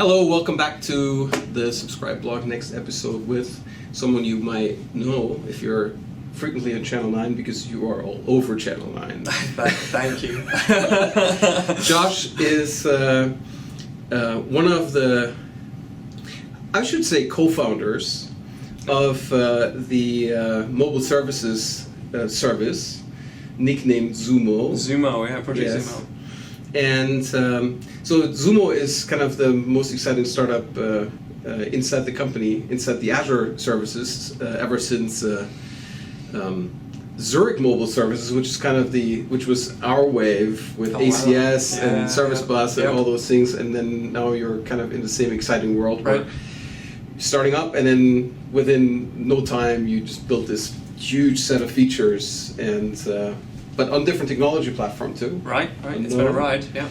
Hello, welcome back to the Subscribe Blog. Next episode with someone you might know if you're frequently on Channel 9 because you are all over Channel 9. Thank you. Josh is one of the, I should say, co-founders of the mobile services service, nicknamed Zumo. Zumo, yeah, Project Zumo. And so Zumo is kind of the most exciting startup inside the company, inside the Azure services, ever since Zurich Mobile Services, which is kind of which was our wave with ACS and Service Bus and all those things, and then now you're kind of in the same exciting world where starting up, and then within no time you just built this huge set of features, and but on different technology platform too. Right. It's been a ride, yeah.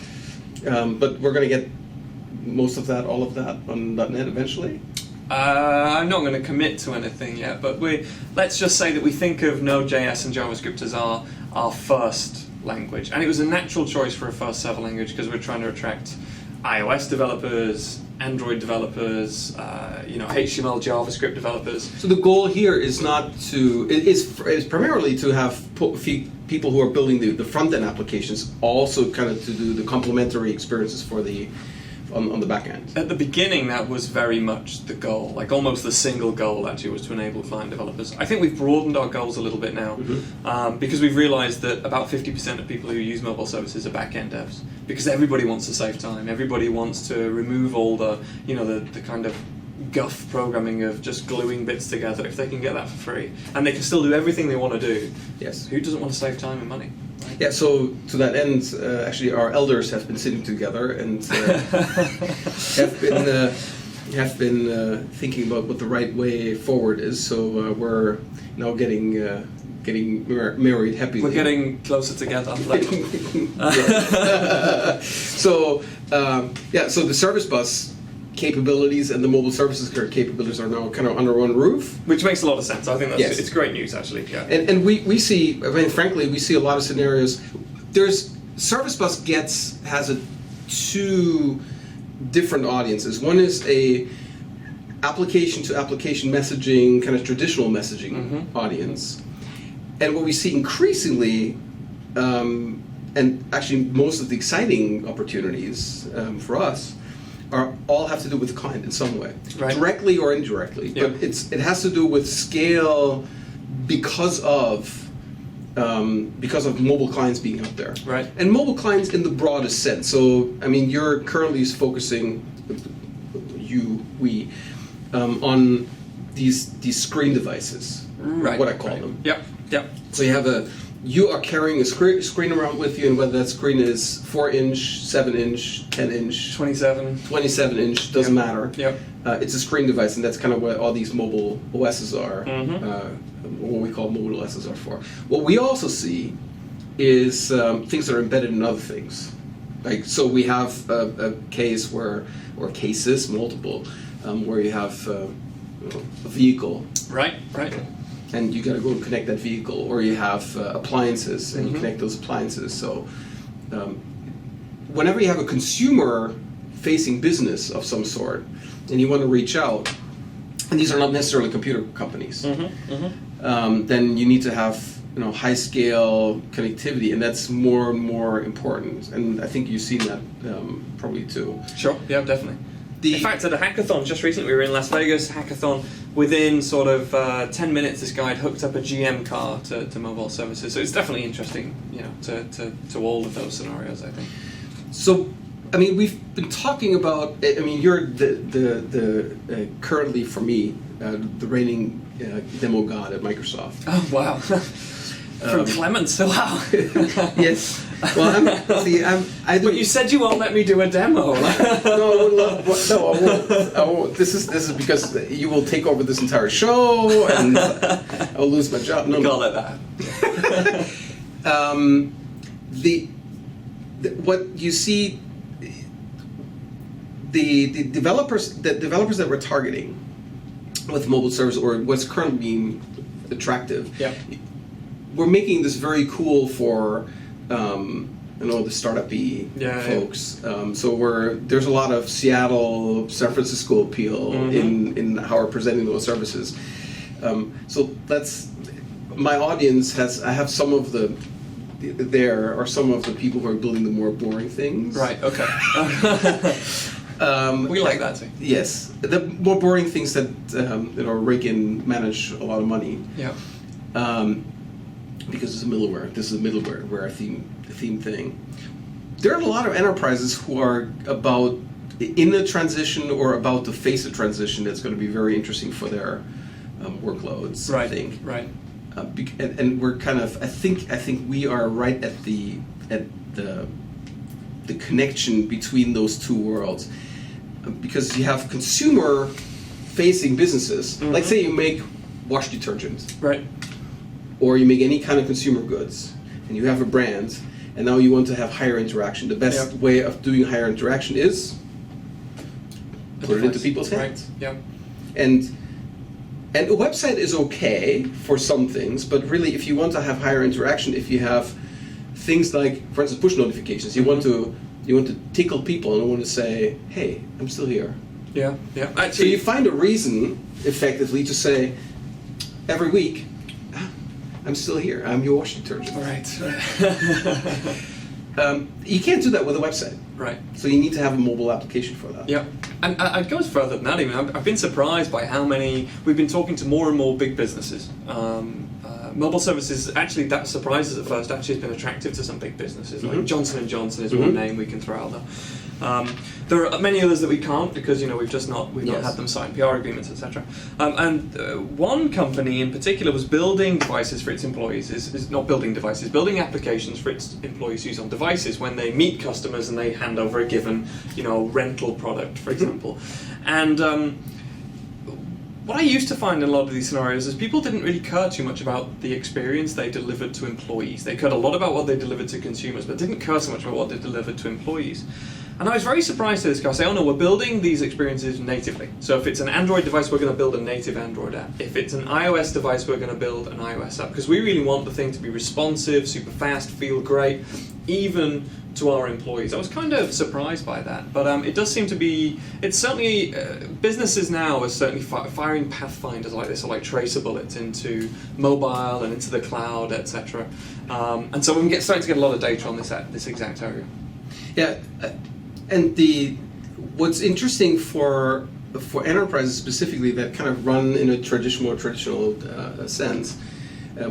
But we're going to get most of that, all of that on .NET eventually. I'm not going to commit to anything yet, but let's just say that we think of Node.js and JavaScript as our first language, and it was a natural choice for a first server language because we're trying to attract iOS developers, Android developers, HTML, JavaScript developers. So the goal here is not to is primarily to have people who are building the front end applications also kind of to do the complementary experiences for on the back end. At the beginning, that was very much the goal, like almost the single goal actually was to enable client developers. I think we've broadened our goals a little bit now because we've realized that about 50% of people who use mobile services are back-end devs because everybody wants to save time. Everybody wants to remove all the kind of guff programming of just gluing bits together if they can get that for free. And they can still do everything they want to do. Yes. Who doesn't want to save time and money? Yeah, so to that end, actually our elders have been sitting together and have been thinking about what the right way forward is. So we're now getting married happily. We're getting closer together. So so the service bus capabilities and the mobile services capabilities are now kind of under one roof, which makes a lot of sense. I think it's great news actually. Yeah. And we see, I mean, frankly, we see a lot of scenarios. There's Service Bus has two different audiences. One is a application to application messaging, kind of traditional messaging audience, and what we see increasingly, and actually most of the exciting opportunities for us, all have to do with the client in some way, directly or indirectly. Yep. But it has to do with scale because of mobile clients being out there, and mobile clients in the broadest sense. So I mean, you're currently focusing, we, on these screen devices, what I call them. Yep. So you are carrying a screen around with you, and whether that screen is 4-inch, 7-inch, 10-inch, 27-inch, doesn't matter. Yep. It's a screen device, and that's kind of what all these mobile OSs are, what we call mobile OSs are for. What we also see is things that are embedded in other things. Like, so we have a case or cases, multiple, where you have a vehicle. Right. And you got to go and connect that vehicle, or you have appliances, and you connect those appliances. So whenever you have a consumer-facing business of some sort, and you want to reach out, and these are not necessarily computer companies, then you need to have high-scale connectivity, and that's more and more important. And I think you've seen that probably too. Sure. Yeah, definitely. In fact, at a hackathon just recently, we were in Las Vegas hackathon. Within sort of 10 minutes, this guy had hooked up a GM car to mobile services. So it's definitely interesting, to all of those scenarios, I think. So, I mean, we've been talking about. I mean, you're the currently for me the reigning demo god at Microsoft. Oh wow. From Clements, wow. Yes. Well, I do. But you said you won't let me do a demo. No, I won't. This is because you will take over this entire show, and I'll lose my job. No, call it that. What you see, the developers that we're targeting with mobile service, or what's currently being attractive. Yeah. We're making this very cool for and all the startup-y Yeah, folks. So there's a lot of Seattle, San Francisco appeal in how we're presenting those services. So my audience I have some of the some of the people who are building the more boring things. Right. Okay. We like that too. Yes, the more boring things that rig and manage a lot of money. Yeah. Because it's a middleware. This is a middleware theme thing. There are a lot of enterprises who are in the transition or about to face a transition that's going to be very interesting for their workloads. Right. I think. Right. And we're kind of. I think we are right at the connection between those two worlds, because you have consumer-facing businesses. Like say you make wash detergent. Right. Or you make any kind of consumer goods, and you have a brand, and now you want to have higher interaction. The best way of doing higher interaction is put it into people's hands. Right. Yep. And a website is okay for some things, but really, if you want to have higher interaction, if you have things like, for instance, push notifications, you want to tickle people and want to say, "Hey, I'm still here." Yeah. Yeah. Actually, So you find a reason, effectively, to say every week, I'm still here. I'm your wash detergent. Right. You can't do that with a website. Right. So you need to have a mobile application for that. Yeah. And I'd go further than that even. I've been surprised by how many, we've been talking to more and more big businesses. Mobile services, actually that surprises at first, actually has been attractive to some big businesses. Like Johnson & Johnson is one name we can throw out there. There are many others that we can't because we've not had them sign PR agreements, etc. One company in particular was building devices for its employees, is not building devices, building applications for its employees to use on devices when they meet customers and they hand over a given rental product, for example. And what I used to find in a lot of these scenarios is people didn't really care too much about the experience they delivered to employees. They cared a lot about what they delivered to consumers, but didn't care so much about what they delivered to employees. And I was very surprised to this guy say, "Oh no, we're building these experiences natively. So if it's an Android device, we're going to build a native Android app. If it's an iOS device, we're going to build an iOS app. Because we really want the thing to be responsive, super fast, feel great, even to our employees." I was kind of surprised by that. But it does seem to be, it's certainly, businesses now are certainly firing pathfinders like this, or like tracer bullets into mobile and into the cloud, etc. And so we're starting to get a lot of data on this exact area. Yeah. And what's interesting for enterprises specifically that kind of run in a more traditional sense,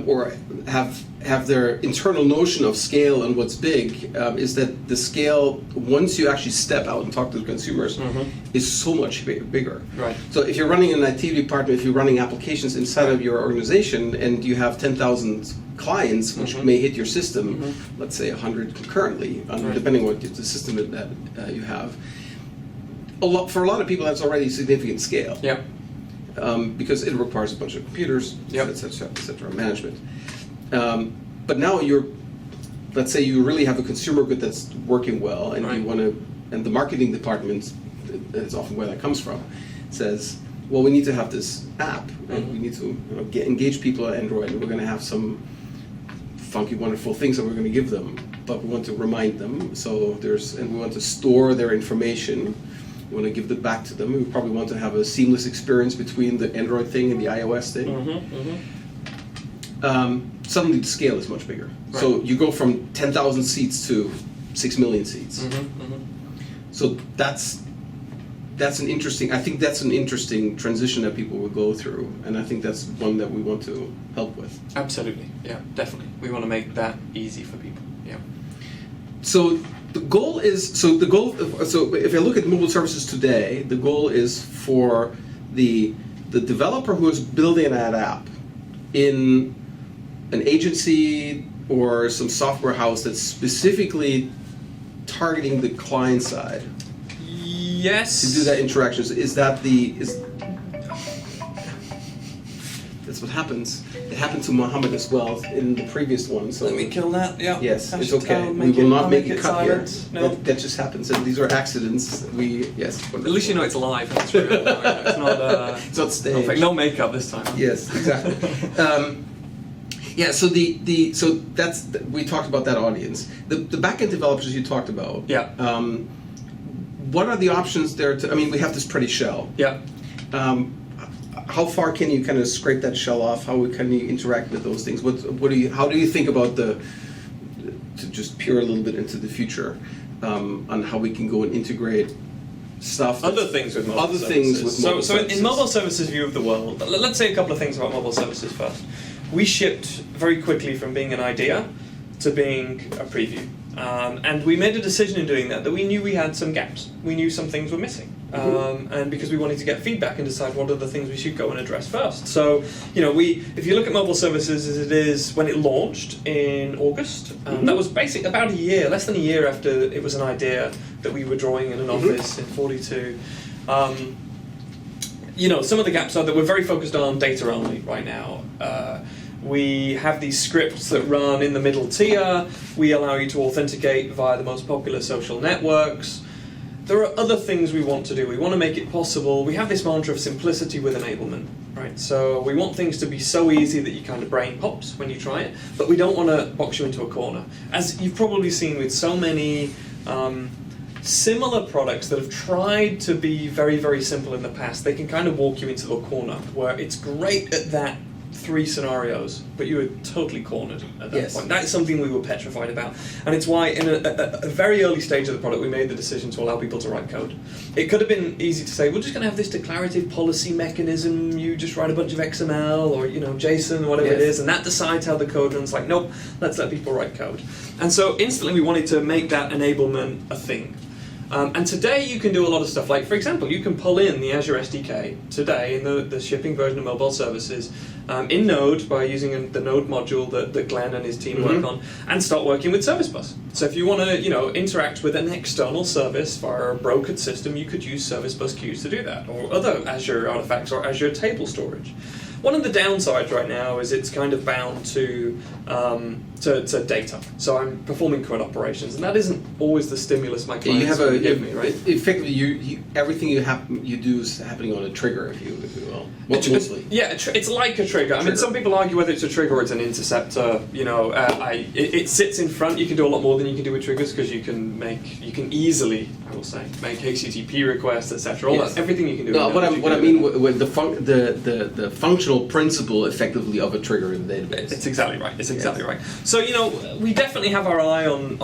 or have their internal notion of scale and what's big, is that the scale, once you actually step out and talk to the consumers, is so much bigger. Right. So if you're running an IT department, if you're running applications inside of your organization, and you have 10,000 clients, which may hit your system, let's say 100 concurrently, depending on what the system that you have. For a lot of people, that's already significant scale. Yeah. Because it requires a bunch of computers, et cetera, management. But now let's say you really have a consumer good that's working well, and you want to, and the marketing department, that's often where that comes from, says, well, we need to have this app, and we need to engage people on Android, and we're going to have some funky, wonderful things that we're going to give them, but we want to remind them. And we want to store their information. We want to give it back to them. We probably want to have a seamless experience between the Android thing and the iOS thing. Suddenly the scale is much bigger. Right. So you go from 10,000 seats to 6 million seats. So that's an interesting transition that people will go through, and I think that's one that we want to help with. Absolutely, yeah, definitely. We want to make that easy for people. Yeah. So the goal is, so if I look at mobile services today, the goal is for the developer who is building that app in an agency or some software house that's specifically targeting the client side. Yes. To do that interactions, that's what happens. It happened to Muhammad as well in the previous one. So let me kill that. Yeah. Yes, it's okay. We will not make it cut here. No. That just happens, and these are accidents. At least you know it's live. It's real. It's not. It's not staged. No makeup this time. Yes, exactly. Yeah, so we talked about that audience. The backend developers you talked about. Yeah. What are the options there? We have this pretty shell. Yeah. How far can you kind of scrape that shell off? How can you interact with those things? How do you think about to just peer a little bit into the future on how we can go and integrate stuff? Other things with mobile services. So in mobile services view of the world, let's say a couple of things about mobile services first. We shipped very quickly from being an idea to being a preview. And we made a decision in doing that we knew we had some gaps. We knew some things were missing. And because we wanted to get feedback and decide what are the things we should go and address first. So, if you look at mobile services as it is when it launched in August, that was basically about less than a year after it was an idea that we were drawing in an office in 42. Some of the gaps are that we're very focused on data only right now. We have these scripts that run in the middle tier. We allow you to authenticate via the most popular social networks. There are other things we want to do. We want to make it possible. We have this mantra of simplicity with enablement, right? So we want things to be so easy that you kind of brain pops when you try it, but we don't want to box you into a corner. As you've probably seen with so many similar products that have tried to be very, very simple in the past, they can kind of walk you into a corner where it's great at that 3 scenarios, but you were totally cornered at that point. That is something we were petrified about, and it's why in a very early stage of the product we made the decision to allow people to write code. It could have been easy to say, we're just going to have this declarative policy mechanism, you just write a bunch of XML or JSON, whatever it is, and that decides how the code runs. Like, nope, let's let people write code. And so instantly we wanted to make that enablement a thing. And today you can do a lot of stuff. Like, for example, you can pull in the Azure SDK today in the shipping version of mobile services in Node by using the Node module that Glenn and his team work on, and start working with Service Bus. So if you want to interact with an external service via a brokered system, you could use Service Bus queues to do that, or other Azure artifacts or Azure table storage. One of the downsides right now is it's kind of bound to data. So I'm performing CRUD operations, and that isn't always the stimulus my clients give me, right? Effectively, everything you do is happening on a trigger, if you will. Mostly. Yeah, it's like a trigger. I mean, some people argue whether it's a trigger or it's an interceptor. It sits in front. You can do a lot more than you can do with triggers because you can easily, I will say, make HTTP requests, etc. Everything you can do. No, what I mean with the functional principle, effectively, of a trigger in the database. It's exactly right. It's exactly right. So we definitely have our eye on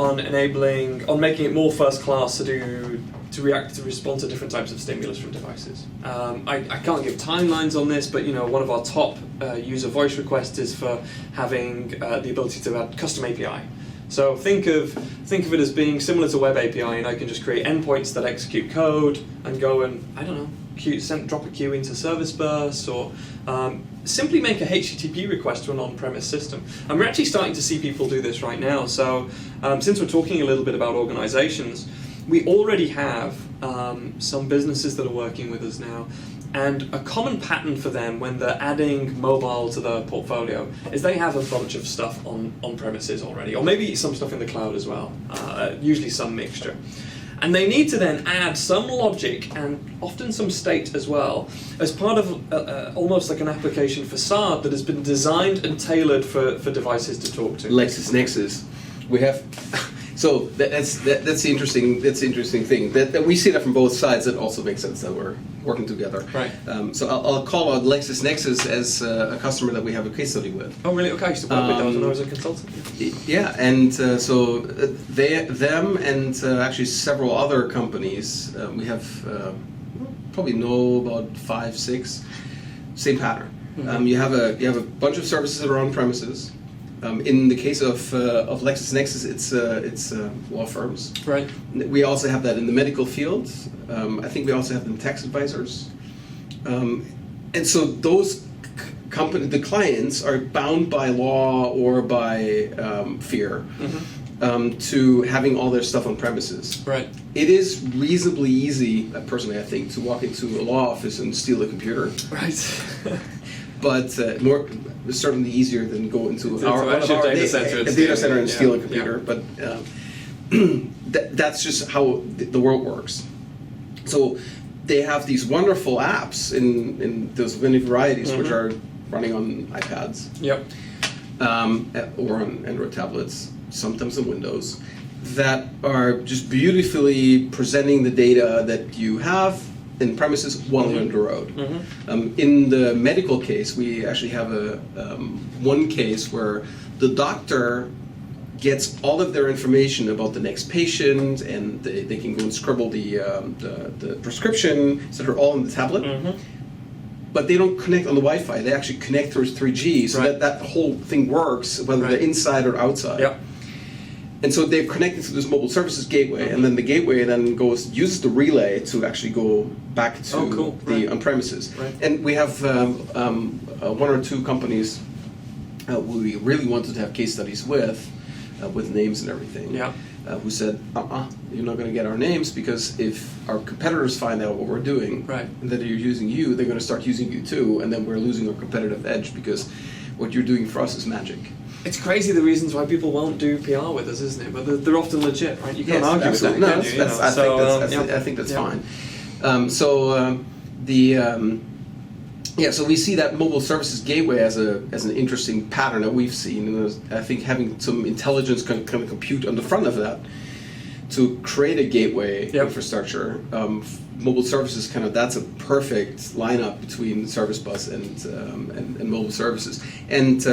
making it more first class to respond to different types of stimulus from devices. I can't give timelines on this, but one of our top user voice requests is for having the ability to add custom API. So think of it as being similar to Web API, and I can just create endpoints that execute code and go and drop a queue into Service Bus, or simply make a HTTP request to an on-premise system. And we're actually starting to see people do this right now. So since we're talking a little bit about organizations, we already have some businesses that are working with us now, and a common pattern for them when they're adding mobile to their portfolio is they have a bunch of stuff on premises already, or maybe some stuff in the cloud as well, usually some mixture. And they need to then add some logic and often some state as well as part of almost like an application facade that has been designed and tailored for devices to talk to. LexisNexis. We have... So that's the interesting thing that we see that from both sides. It also makes sense that we're working together. Right. So I'll call out LexisNexis as a customer that we have a case study with. Oh really? Okay. I used to work with those when I was a consultant. Yeah, and so them and actually several other companies. We have probably know about 5, 6. Same pattern. Mm-hmm. You have a bunch of services that are on premises. In the case of LexisNexis, it's law firms. Right. We also have that in the medical field. I think we also have them tax advisors. And so those the clients are bound by law or by fear to having all their stuff on premises. Right. It is reasonably easy, personally, I think, to walk into a law office and steal a computer. Right. But certainly easier than go into our data center and steal a computer. Yeah. But that's just how the world works. So they have these wonderful apps in those many varieties, which are running on iPads. Yep. or on Android tablets, sometimes on Windows, that are just beautifully presenting the data that you have in premises while you're on the road. In the medical case, we actually have one case where the doctor gets all of their information about the next patient, and they can go and scribble the prescription, etc., all on the tablet. But they don't connect on the Wi-Fi. They actually connect through 3G, so that whole thing works, whether they're inside or outside. Yep. And so they're connected to this mobile services gateway, and then the gateway then uses the relay to actually go back to the on-premises. Right. And we have one or two companies we really wanted to have case studies with names and everything. Yeah. Who said, you're not going to get our names, because if our competitors find out what we're doing, and that you're using you, they're going to start using you too, and then we're losing our competitive edge, because what you're doing for us is magic. It's crazy the reasons why people won't do PR with us, isn't it? But they're often legit, right? You can't argue with that, can you? I think that's fine. So we see that mobile services gateway as an interesting pattern that we've seen, and I think having some intelligence kind of compute on the front of that to create a gateway infrastructure. Mobile services that's a perfect lineup between service bus and mobile services. And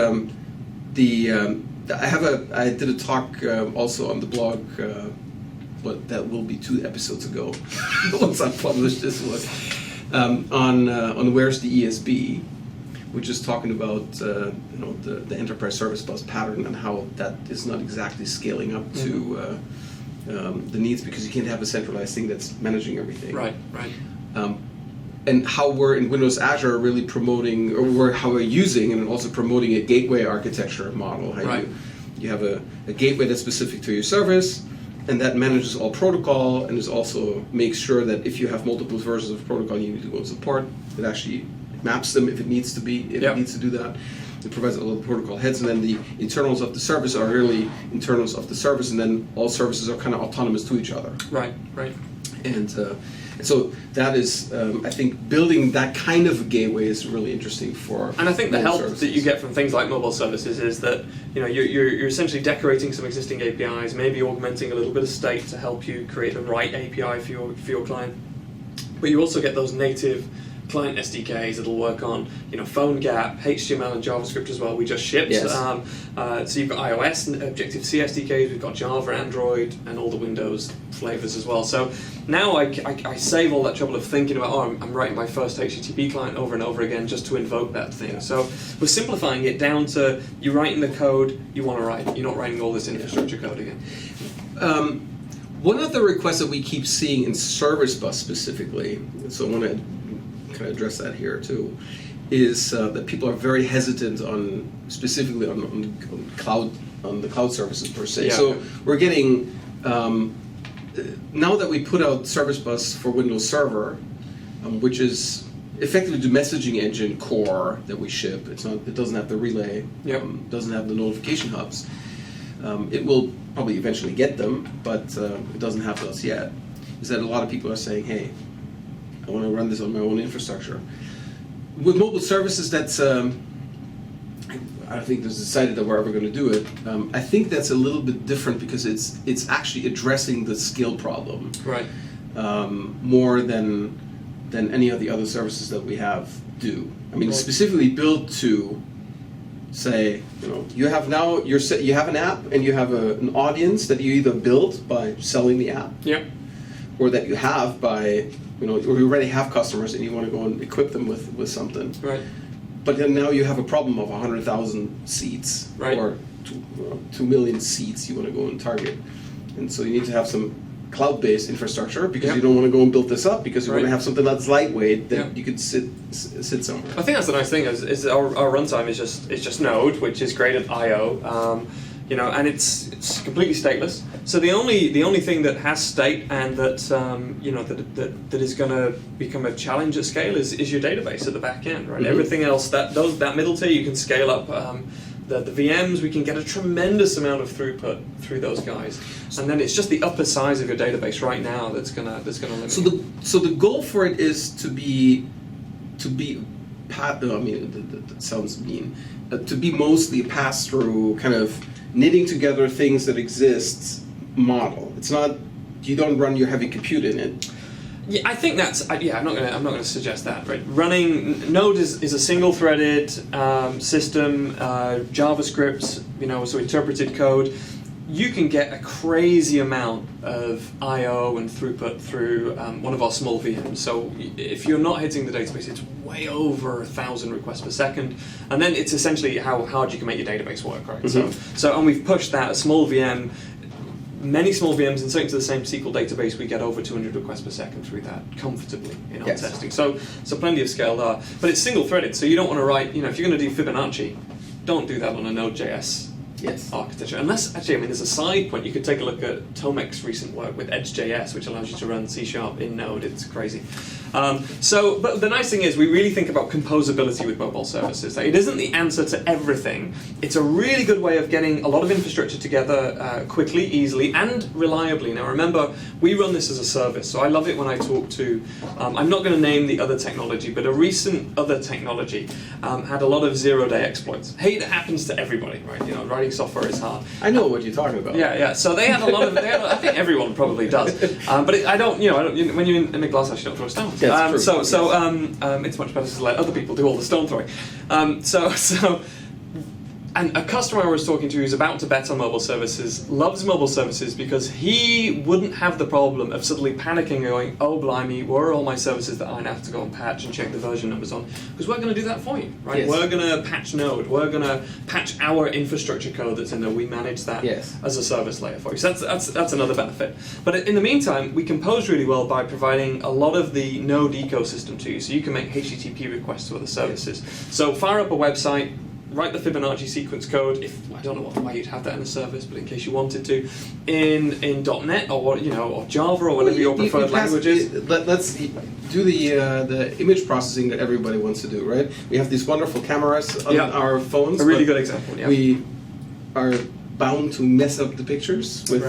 I did a talk also on the blog, but that will be 2 episodes ago once I publish this one, on where's the ESB, which is talking about the enterprise service bus pattern and how that is not exactly scaling up to the needs, because you can't have a centralized thing that's managing everything. Right. And how we're in Windows Azure really promoting, or how we're using and also promoting a gateway architecture model. How you have a gateway that's specific to your service, and that manages all protocol, and is also makes sure that if you have multiple versions of protocol you need to go and support, it actually maps them if it needs to do that. It provides all the protocol heads, and then the internals of the service are really internals of the service, and then all services are kind of autonomous to each other. Right. And so that is, I think, building that kind of a gateway is really interesting for. And I think the help services that you get from things like mobile services is that you're essentially decorating some existing APIs, maybe augmenting a little bit of state to help you create the right API for your client. But you also get those native client SDKs that'll work on PhoneGap, HTML, and JavaScript as well. We just shipped. Yes. So you've got iOS and Objective-C SDKs. We've got Java, Android, and all the Windows flavors as well. So now I save all that trouble of thinking about, I'm writing my first HTTP client over and over again just to invoke that thing. So we're simplifying it down to you're writing the code you want to write. You're not writing all this infrastructure code again. One of the requests that we keep seeing in Service Bus specifically, so I want to kind of address that here too, is that people are very hesitant specifically on the cloud services per se. Yeah. So we're getting now that we put out Service Bus for Windows Server, which is effectively the messaging engine core that we ship. It doesn't have the relay. Doesn't have the notification hubs. It will probably eventually get them, but it doesn't have those yet. Is that a lot of people are saying, hey, I want to run this on my own infrastructure. With mobile services, that's I think there's decided that we're ever going to do it. I think that's a little bit different because it's actually addressing the scale problem, right? More than any of the other services that we have do. I mean, specifically built to say, you have an app and you have an audience that you either build by selling the app, or that you have by or you already have customers and you want to go and equip them with something. Right. But then now you have a problem of 100,000 seats, or 2 million seats you want to go and target. And so you need to have some cloud-based infrastructure because you don't want to go and build this up because you want to have something that's lightweit that you could sit somewhere. I think that's the nice thing is our runtime is just Node, which is great at I/O. And it's completely stateless. So the only thing that has state and that that is going to become a challenge at scale is your database at the back end, right? Mm-hmm. Everything else that middle tier you can scale up. The VMs, we can get a tremendous amount of throughput through those guys, and then it's just the upper size of your database right now that's gonna limit. So the goal for it is to be that sounds mean. To be mostly a pass-through kind of knitting together things that exist model. It's not, you don't run your heavy compute in it. Yeah, I think that's. I'm not gonna suggest that. Right, running Node is a single-threaded system, JavaScript, so interpreted code. You can get a crazy amount of I/O and throughput through one of our small VMs. So if you're not hitting the database, it's way over 1,000 requests per second, and then it's essentially how hard you can make your database work, right? So and we've pushed that a small VM. Many small VMs inserting to the same SQL database, we get over 200 requests per second through that comfortably in our testing. So plenty of scale there. But it's single-threaded, so you don't want to write, if you're going to do Fibonacci, don't do that on a Node.js architecture. Unless, actually, there's a side point. You could take a look at Tomek's recent work with Edge.js, which allows you to run C# in Node. It's crazy. But the nice thing is we really think about composability with mobile services. Like, it isn't the answer to everything. It's a really good way of getting a lot of infrastructure together quickly, easily, and reliably. Now remember, we run this as a service, so I love it when I talk to, I'm not going to name the other technology, but a recent other technology had a lot of zero-day exploits. Hey, that happens to everybody, right? Writing software is hard. I know what you're talking about. Yeah. So they had a lot of, I think everyone probably does. But I don't, when you're in a glass house, you don't throw stones. Yeah, it's much better to let other people do all the stone throwing. And a customer I was talking to who's about to bet on mobile services loves mobile services because he wouldn't have the problem of suddenly panicking and going, oh blimey, where are all my services that I now have to go and patch and check the version numbers on? Because we're going to do that for you, right? Yes. We're going to patch Node. We're going to patch our infrastructure code that's in there. We manage that as a service layer for you. So that's another benefit. But in the meantime, we compose really well by providing a lot of the Node ecosystem to you. So you can make HTTP requests to other services. So fire up a website, write the Fibonacci sequence code. I don't know why you'd have that in a service, but in case you wanted to, in .NET or Java or whatever your preferred language is. Let's do the image processing that everybody wants to do, right? We have these wonderful cameras on our phones. A really good example. Yeah. We are bound to mess up the pictures with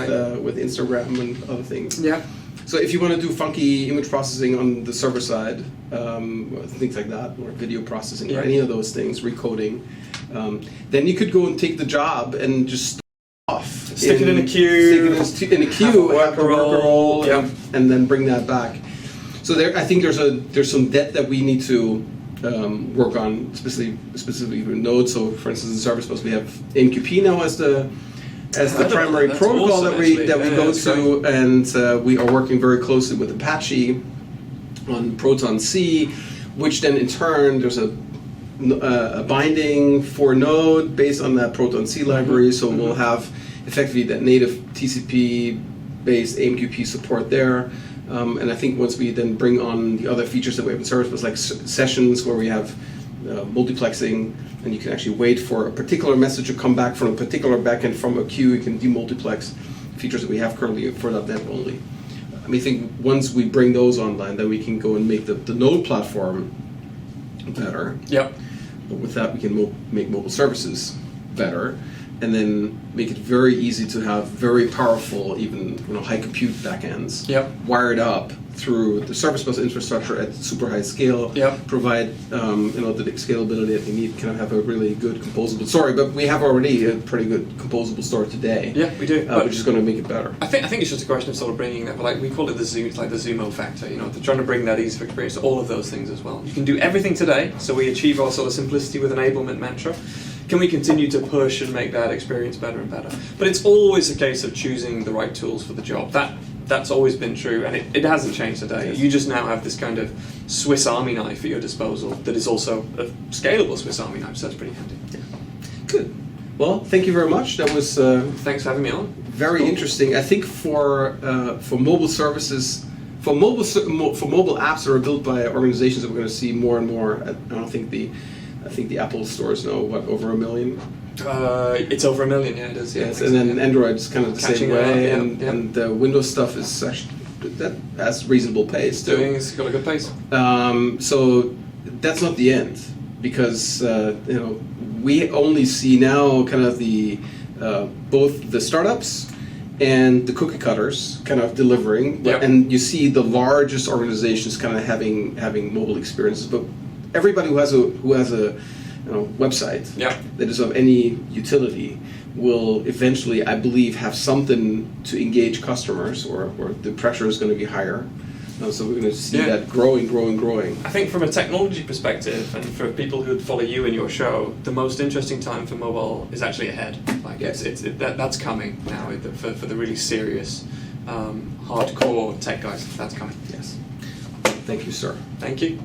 Instagram and other things. Yeah. So if you want to do funky image processing on the server side, things like that, or video processing, or any of those things, recoding, then you could go and take the job and just stick it in a queue, have a worker role, and then bring that back. So I think there's some debt that we need to work on, specifically with Node. So for instance, in Service Bus we have MQP now as the primary protocol that we go to, and we are working very closely with Apache on Proton C, which then in turn there's a binding for Node based on that Proton C library. So we'll have effectively that native TCP-based AMQP support there. And I think once we then bring on the other features that we have in Service Bus, like sessions where we have multiplexing, and you can actually wait for a particular message to come back from a particular backend from a queue. You can demultiplex features that we have currently for .NET only. I think once we bring those online, then we can go and make the Node platform better. Yep. But with that, we can make mobile services better, and then make it very easy to have very powerful, even high compute backends wired up through the Service Bus infrastructure at super high scale. Provide the scalability that we need. Kind of have a really good composable story, but we have already a pretty good composable story today. Yeah, we do. Which is going to make it better. I think it's just a question of sort of bringing that, but we call it the Zoom, it's like the Zumo factor. They're trying to bring that ease of experience to all of those things as well. You can do everything today, so we achieve our sort of simplicity with enablement mantra. Can we continue to push and make that experience better and better? But it's always a case of choosing the right tools for the job. That's always been true, and it hasn't changed today. Yes. You just now have this kind of Swiss Army knife at your disposal that is also a scalable Swiss Army knife, so that's pretty handy. Yeah. Good. Well, thank you very much. That was thanks for having me on. Very interesting. I think for mobile services, for mobile apps that are built by organizations that we're going to see more and more. I think the Apple Store is now over 1 million. It's over 1 million, yeah, it is. Yes, and then Android's kind of the same way, up, and the Windows stuff is actually that has reasonable pace too. It's got a good pace. So that's not the end, because we only see now kind of the both the startups and the cookie cutters kind of delivering, and you see the largest organizations kind of having mobile experiences, but everybody who has a website Yeah. that is of any utility will eventually, I believe, have something to engage customers, or the pressure is going to be higher. So we're going to see that growing. I think from a technology perspective, and for people who follow you in your show, the most interesting time for mobile is actually ahead. Like that's coming now for the really serious, hardcore tech guys. That's coming. Yes. Thank you, sir. Thank you.